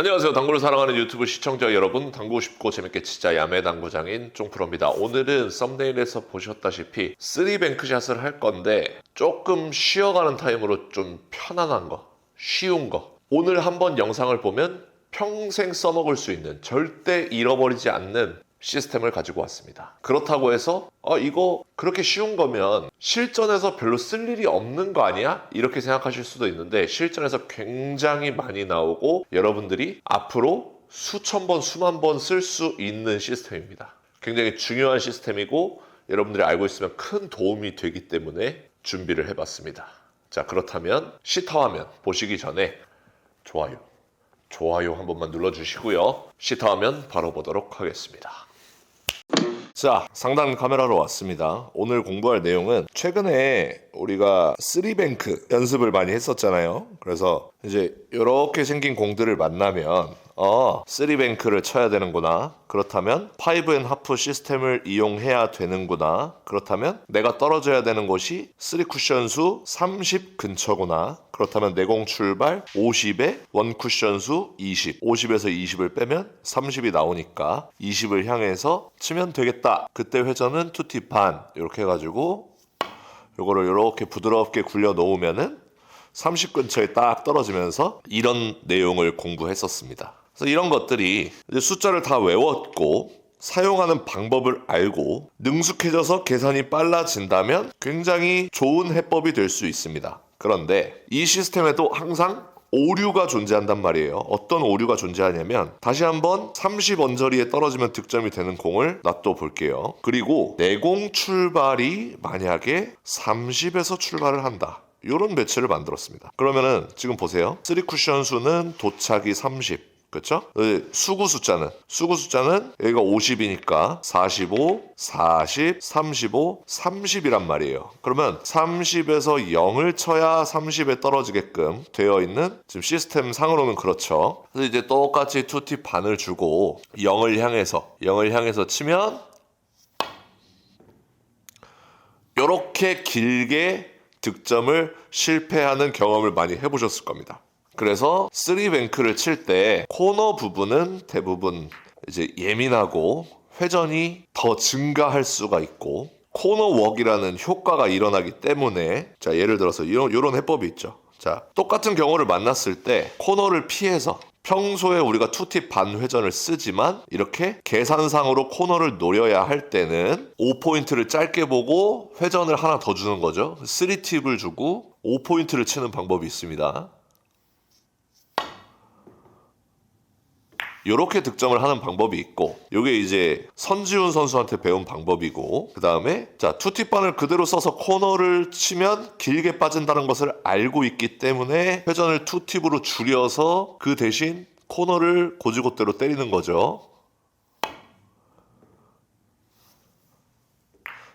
안녕하세요. 당구를 사랑하는 유튜브 시청자 여러분, 당구 쉽고 재밌게 치자 야매 당구장인 쫑프로입니다. 오늘은 썸네일에서 보셨다시피 3뱅크샷을 할 건데 조금 쉬어가는 타임으로 좀 편안한 거, 쉬운 거, 오늘 한번 영상을 보면 평생 써먹을 수 있는, 절대 잃어버리지 않는 시스템을 가지고 왔습니다. 그렇다고 해서 이거 그렇게 쉬운 거면 실전에서 별로 쓸 일이 없는 거 아니야? 이렇게 생각하실 수도 있는데, 실전에서 굉장히 많이 나오고 여러분들이 앞으로 수천 번, 수만 번 쓸 수 있는 시스템입니다. 굉장히 중요한 시스템이고 여러분들이 알고 있으면 큰 도움이 되기 때문에 준비를 해봤습니다. 자, 그렇다면 시타화면 보시기 전에 좋아요 한 번만 눌러주시고요. 시타화면 바로 보도록 하겠습니다. 자, 상단 카메라로 왔습니다. 오늘 공부할 내용은 최근에 우리가 3뱅크 연습을 많이 했었잖아요. 그래서 이제 이렇게 생긴 공들을 만나면 3뱅크를 쳐야 되는구나. 그렇다면 5&하프 시스템을 이용해야 되는구나. 그렇다면 내가 떨어져야 되는 곳이 3쿠션 수 30 근처구나. 그렇다면 내공 출발 50에 원쿠션 수 20. 50에서 20을 빼면 30이 나오니까 20을 향해서 치면 되겠다. 그때 회전은 투티 반. 이렇게 해가지고 요거를 이렇게 부드럽게 굴려 놓으면은 30 근처에 딱 떨어지면서 이런 내용을 공부했었습니다. 그래서 이런 것들이 이제 숫자를 다 외웠고 사용하는 방법을 알고 능숙해져서 계산이 빨라진다면 굉장히 좋은 해법이 될 수 있습니다. 그런데 이 시스템에도 항상 오류가 존재한단 말이에요. 어떤 오류가 존재하냐면, 다시 한번 30 언저리에 떨어지면 득점이 되는 공을 놔둬 볼게요. 그리고 내공 출발이 만약에 30에서 출발을 한다. 이런 배치를 만들었습니다. 그러면은 지금 보세요. 3쿠션 수는 도착이 30. 그렇죠? 수구 숫자는 여기가 50이니까 45, 40, 35, 30이란 말이에요. 그러면 30에서 0을 쳐야 30에 떨어지게끔 되어 있는 지금 시스템 상으로는 그렇죠. 그래서 이제 똑같이 투티 반을 주고 0을 향해서 치면 이렇게 길게 득점을 실패하는 경험을 많이 해보셨을 겁니다. 그래서 3뱅크를 칠 때 코너 부분은 대부분 이제 예민하고 회전이 더 증가할 수가 있고, 코너 웍이라는 효과가 일어나기 때문에, 자, 예를 들어서 이런 해법이 있죠. 자, 똑같은 경우를 만났을 때 코너를 피해서, 평소에 우리가 투팁 반 회전을 쓰지만 이렇게 계산상으로 코너를 노려야 할 때는 5포인트를 짧게 보고 회전을 하나 더 주는 거죠. 3팁을 주고 5포인트를 치는 방법이 있습니다. 이렇게 득점을 하는 방법이 있고, 이게 이제 선지훈 선수한테 배운 방법이고, 그 다음에 자, 투팁반을 그대로 써서 코너를 치면 길게 빠진다는 것을 알고 있기 때문에 회전을 투팁으로 줄여서 그 대신 코너를 고지곳대로 때리는 거죠.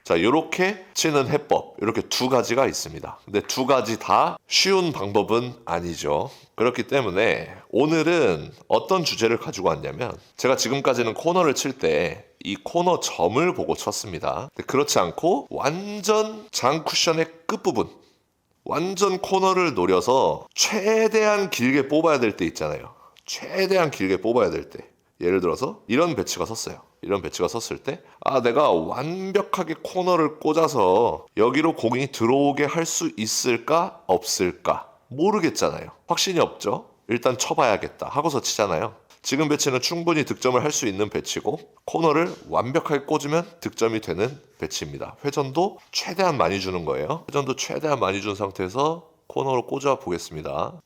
자, 이렇게 치는 해법, 이렇게 두 가지가 있습니다. 근데 두 가지 다 쉬운 방법은 아니죠. 그렇기 때문에 오늘은 어떤 주제를 가지고 왔냐면, 제가 지금까지는 코너를 칠 때 이 코너 점을 보고 쳤습니다. 근데 그렇지 않고 완전 장 쿠션의 끝부분, 완전 코너를 노려서 최대한 길게 뽑아야 될 때 있잖아요. 최대한 길게 뽑아야 될 때, 예를 들어서 이런 배치가 섰어요. 이런 배치가 섰을 때 내가 완벽하게 코너를 꽂아서 여기로 공이 들어오게 할 수 있을까 없을까 모르겠잖아요. 확신이 없죠. 일단 쳐봐야겠다 하고서 치잖아요. 지금 배치는 충분히 득점을 할 수 있는 배치고, 코너를 완벽하게 꽂으면 득점이 되는 배치입니다. 회전도 최대한 많이 주는 거예요. 회전도 최대한 많이 준 상태에서 코너로 꽂아 보겠습니다.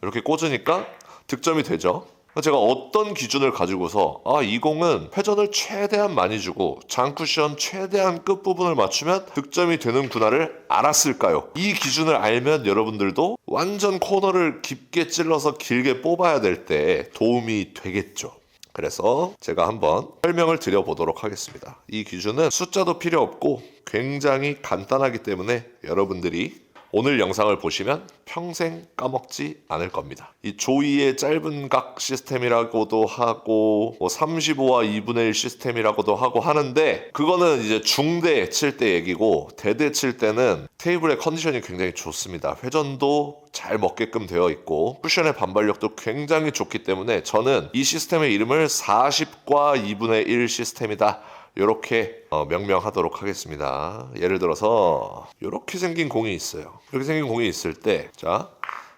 이렇게 꽂으니까 득점이 되죠. 제가 어떤 기준을 가지고서 이 공은 회전을 최대한 많이 주고 장쿠션 최대한 끝부분을 맞추면 득점이 되는구나를 알았을까요? 이 기준을 알면 여러분들도 완전 코너를 깊게 찔러서 길게 뽑아야 될 때 도움이 되겠죠. 그래서 제가 한번 설명을 드려보도록 하겠습니다. 이 기준은 숫자도 필요 없고 굉장히 간단하기 때문에 여러분들이 오늘 영상을 보시면 평생 까먹지 않을 겁니다. 이 조이의 짧은 각 시스템이라고도 하고 35와 2분의 1 시스템이라고도 하고 하는데 그거는 이제 중대 칠 때 얘기고 대대 칠 때는 테이블의 컨디션이 굉장히 좋습니다. 회전도 잘 먹게끔 되어 있고 쿠션의 반발력도 굉장히 좋기 때문에 저는 이 시스템의 이름을 40과 2분의 1 시스템이다. 이렇게 명명하도록 하겠습니다. 예를 들어서 이렇게 생긴 공이 있어요. 이렇게 생긴 공이 있을 때 자,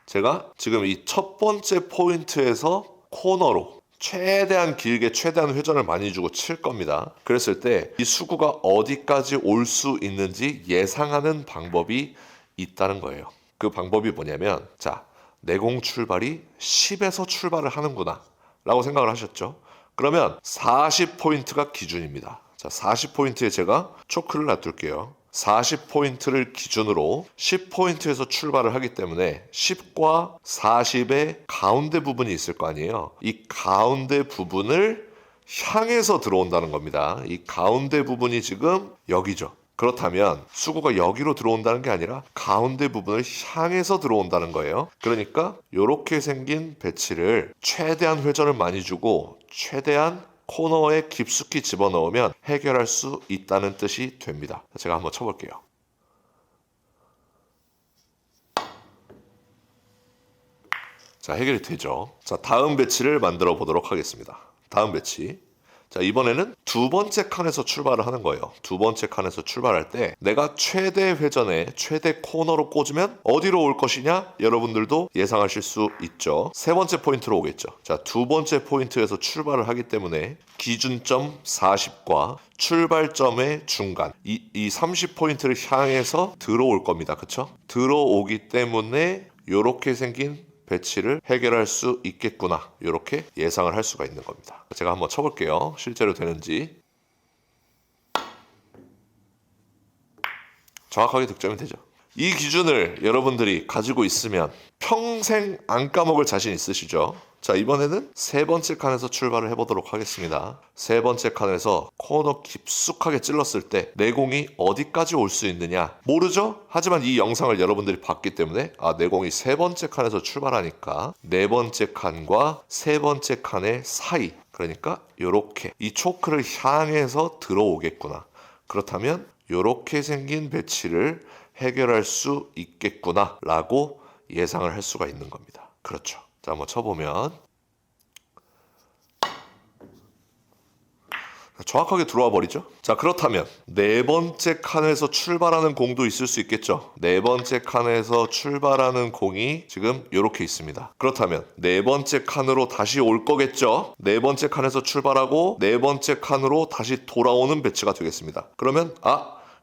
제가 지금 이 첫 번째 포인트에서 코너로 최대한 길게 최대한 회전을 많이 주고 칠 겁니다. 그랬을 때 이 수구가 어디까지 올 수 있는지 예상하는 방법이 있다는 거예요. 그 방법이 뭐냐면 자, 내 공 출발이 10에서 출발을 하는구나 라고 생각을 하셨죠. 그러면 40포인트가 기준입니다. 자, 40포인트에 제가 초크를 놔둘게요. 40포인트를 기준으로 10포인트에서 출발을 하기 때문에 10과 40의 가운데 부분이 있을 거 아니에요. 이 가운데 부분을 향해서 들어온다는 겁니다. 이 가운데 부분이 지금 여기죠. 그렇다면 수구가 여기로 들어온다는 게 아니라 가운데 부분을 향해서 들어온다는 거예요. 그러니까 이렇게 생긴 배치를 최대한 회전을 많이 주고 최대한 코너에 깊숙이 집어넣으면 해결할 수 있다는 뜻이 됩니다. 제가 한번 쳐볼게요. 자, 해결이 되죠. 자, 다음 배치를 만들어 보도록 하겠습니다. 다음 배치. 자, 이번에는 두 번째 칸에서 출발을 하는 거예요. 두 번째 칸에서 출발할 때 내가 최대 회전에 최대 코너로 꽂으면 어디로 올 것이냐? 여러분들도 예상하실 수 있죠. 세 번째 포인트로 오겠죠. 자, 두 번째 포인트에서 출발을 하기 때문에 기준점 40과 출발점의 중간 이 30포인트를 향해서 들어올 겁니다. 그쵸? 들어오기 때문에 이렇게 생긴 배치를 해결할 수 있겠구나 이렇게 예상을 할 수가 있는 겁니다. 제가 한번 쳐볼게요. 실제로 되는지. 정확하게 득점이 되죠. 이 기준을 여러분들이 가지고 있으면 평생 안 까먹을 자신 있으시죠? 자, 이번에는 세 번째 칸에서 출발을 해보도록 하겠습니다. 세 번째 칸에서 코너 깊숙하게 찔렀을 때 내 공이 어디까지 올 수 있느냐 모르죠? 하지만 이 영상을 여러분들이 봤기 때문에 내 공이 세 번째 칸에서 출발하니까 네 번째 칸과 세 번째 칸의 사이, 그러니까 이렇게 이 초크를 향해서 들어오겠구나. 그렇다면 이렇게 생긴 배치를 해결할 수 있겠구나 라고 예상을 할 수가 있는 겁니다. 그렇죠. 자, 한번 쳐보면 정확하게 들어와 버리죠. 자, 그렇다면 네 번째 칸에서 출발하는 공도 있을 수 있겠죠. 네 번째 칸에서 출발하는 공이 지금 이렇게 있습니다. 그렇다면 네 번째 칸으로 다시 올 거겠죠. 네 번째 칸에서 출발하고 네 번째 칸으로 다시 돌아오는 배치가 되겠습니다. 그러면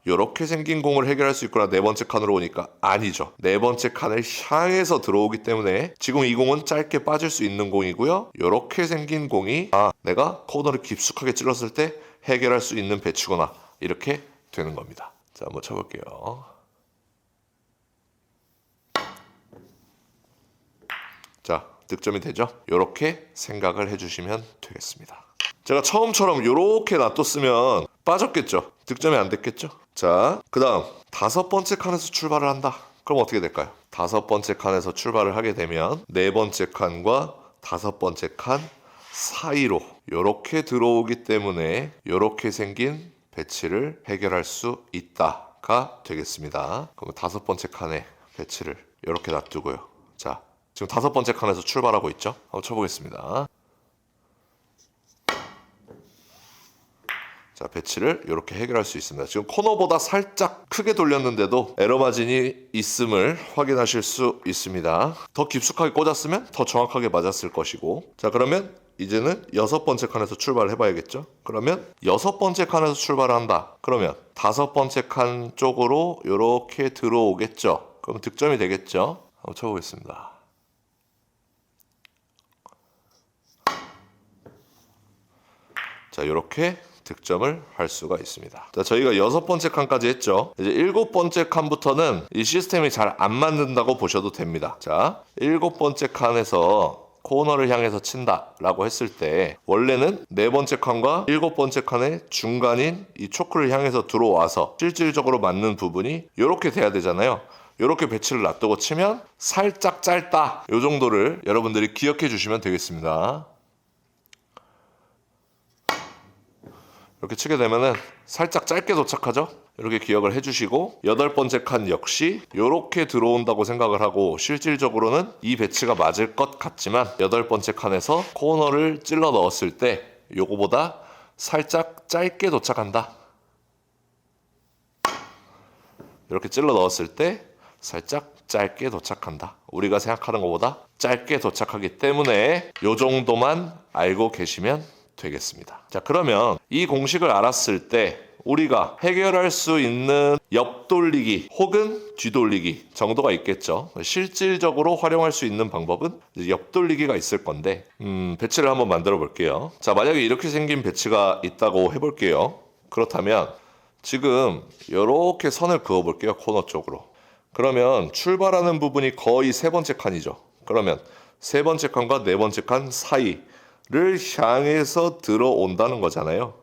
이렇게 생긴 공을 해결할 수 있구나. 네 번째 칸으로 오니까 아니죠. 네 번째 칸을 향해서 들어오기 때문에 지금 이 공은 짧게 빠질 수 있는 공이고요. 이렇게 생긴 공이 내가 코너를 깊숙하게 찔렀을 때 해결할 수 있는 배치구나. 이렇게 되는 겁니다. 자, 한번 쳐볼게요. 자, 득점이 되죠? 이렇게 생각을 해주시면 되겠습니다. 제가 처음처럼 이렇게 놔뒀으면 빠졌겠죠? 득점이 안 됐겠죠? 자, 그 다음 다섯 번째 칸에서 출발을 한다. 그럼 어떻게 될까요? 다섯 번째 칸에서 출발을 하게 되면 네 번째 칸과 다섯 번째 칸 사이로 이렇게 들어오기 때문에 이렇게 생긴 배치를 해결할 수 있다가 되겠습니다. 그럼 다섯 번째 칸에 배치를 이렇게 놔두고요. 자, 지금 다섯 번째 칸에서 출발하고 있죠? 한번 쳐보겠습니다. 자, 배치를 이렇게 해결할 수 있습니다. 지금 코너보다 살짝 크게 돌렸는데도 에러 마진이 있음을 확인하실 수 있습니다. 더 깊숙하게 꽂았으면 더 정확하게 맞았을 것이고. 자, 그러면 이제는 여섯 번째 칸에서 출발을 해봐야겠죠. 그러면 여섯 번째 칸에서 출발한다. 그러면 다섯 번째 칸 쪽으로 이렇게 들어오겠죠. 그럼 득점이 되겠죠. 한번 쳐보겠습니다. 자, 이렇게 득점을 할 수가 있습니다. 자, 저희가 여섯 번째 칸까지 했죠. 이제 일곱 번째 칸부터는 이 시스템이 잘 안 맞는다고 보셔도 됩니다. 자, 일곱 번째 칸에서 코너를 향해서 친다라고 했을 때 원래는 네 번째 칸과 일곱 번째 칸의 중간인 이 초크를 향해서 들어와서 실질적으로 맞는 부분이 이렇게 돼야 되잖아요. 이렇게 배치를 놔두고 치면 살짝 짧다. 이 정도를 여러분들이 기억해 주시면 되겠습니다. 이렇게 치게 되면은 살짝 짧게 도착하죠. 이렇게 기억을 해주시고 8번째 칸 역시 이렇게 들어온다고 생각을 하고 실질적으로는 이 배치가 맞을 것 같지만 8번째 칸에서 코너를 찔러 넣었을 때 요거보다 살짝 짧게 도착한다. 이렇게 찔러 넣었을 때 살짝 짧게 도착한다. 우리가 생각하는 것보다 짧게 도착하기 때문에 요 정도만 알고 계시면 되겠습니다. 자, 그러면 이 공식을 알았을 때 우리가 해결할 수 있는 옆돌리기 혹은 뒤돌리기 정도가 있겠죠. 실질적으로 활용할 수 있는 방법은 옆돌리기가 있을 건데 배치를 한번 만들어 볼게요. 자, 만약에 이렇게 생긴 배치가 있다고 해볼게요. 그렇다면 지금 이렇게 선을 그어 볼게요. 코너 쪽으로. 그러면 출발하는 부분이 거의 3번째 칸이죠. 그러면 3번째 칸과 4번째 칸 사이를 향해서 들어온다는 거잖아요.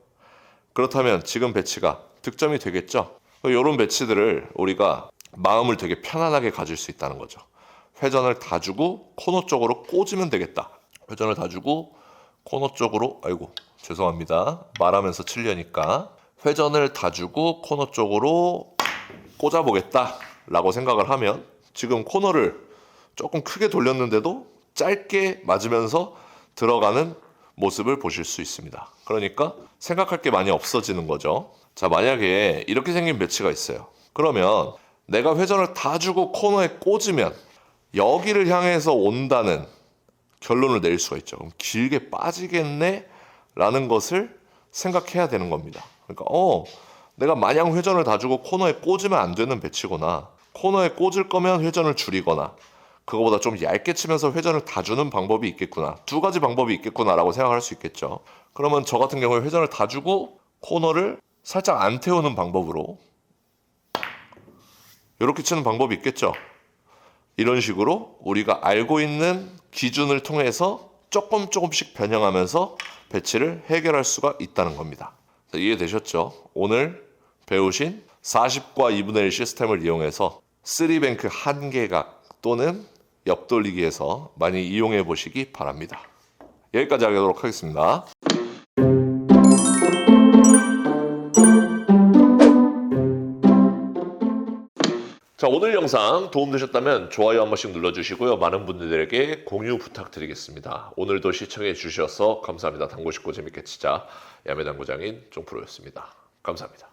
그렇다면 지금 배치가 득점이 되겠죠. 이런 배치들을 우리가 마음을 되게 편안하게 가질 수 있다는 거죠. 회전을 다 주고 코너 쪽으로 꽂으면 되겠다. 회전을 다 주고 코너 쪽으로, 아이고 죄송합니다. 말하면서 치려니까 회전을 다 주고 코너 쪽으로 꽂아보겠다 라고 생각을 하면 지금 코너를 조금 크게 돌렸는데도 짧게 맞으면서 들어가는 모습을 보실 수 있습니다. 그러니까 생각할 게 많이 없어지는 거죠. 자, 만약에 이렇게 생긴 배치가 있어요. 그러면 내가 회전을 다 주고 코너에 꽂으면 여기를 향해서 온다는 결론을 내릴 수가 있죠. 그럼 길게 빠지겠네? 라는 것을 생각해야 되는 겁니다. 그러니까 내가 마냥 회전을 다 주고 코너에 꽂으면 안 되는 배치구나. 코너에 꽂을 거면 회전을 줄이거나 그거보다 좀 얇게 치면서 회전을 다 주는 방법이 있겠구나. 2가지 방법이 있겠구나라고 생각할 수 있겠죠. 그러면 저 같은 경우에 회전을 다 주고 코너를 살짝 안 태우는 방법으로 이렇게 치는 방법이 있겠죠. 이런 식으로 우리가 알고 있는 기준을 통해서 조금씩 변형하면서 배치를 해결할 수가 있다는 겁니다. 이해되셨죠? 오늘 배우신 40과 2분의 1 시스템을 이용해서 3뱅크 한개각 또는 옆돌리기에서 많이 이용해 보시기 바랍니다. 여기까지 하도록 하겠습니다. 자, 오늘 영상 도움되셨다면 좋아요 한 번씩 눌러주시고요. 많은 분들에게 공유 부탁드리겠습니다. 오늘도 시청해 주셔서 감사합니다. 당구 쉽고 재밌게 치자 야매당구장인 쫑프로였습니다. 감사합니다.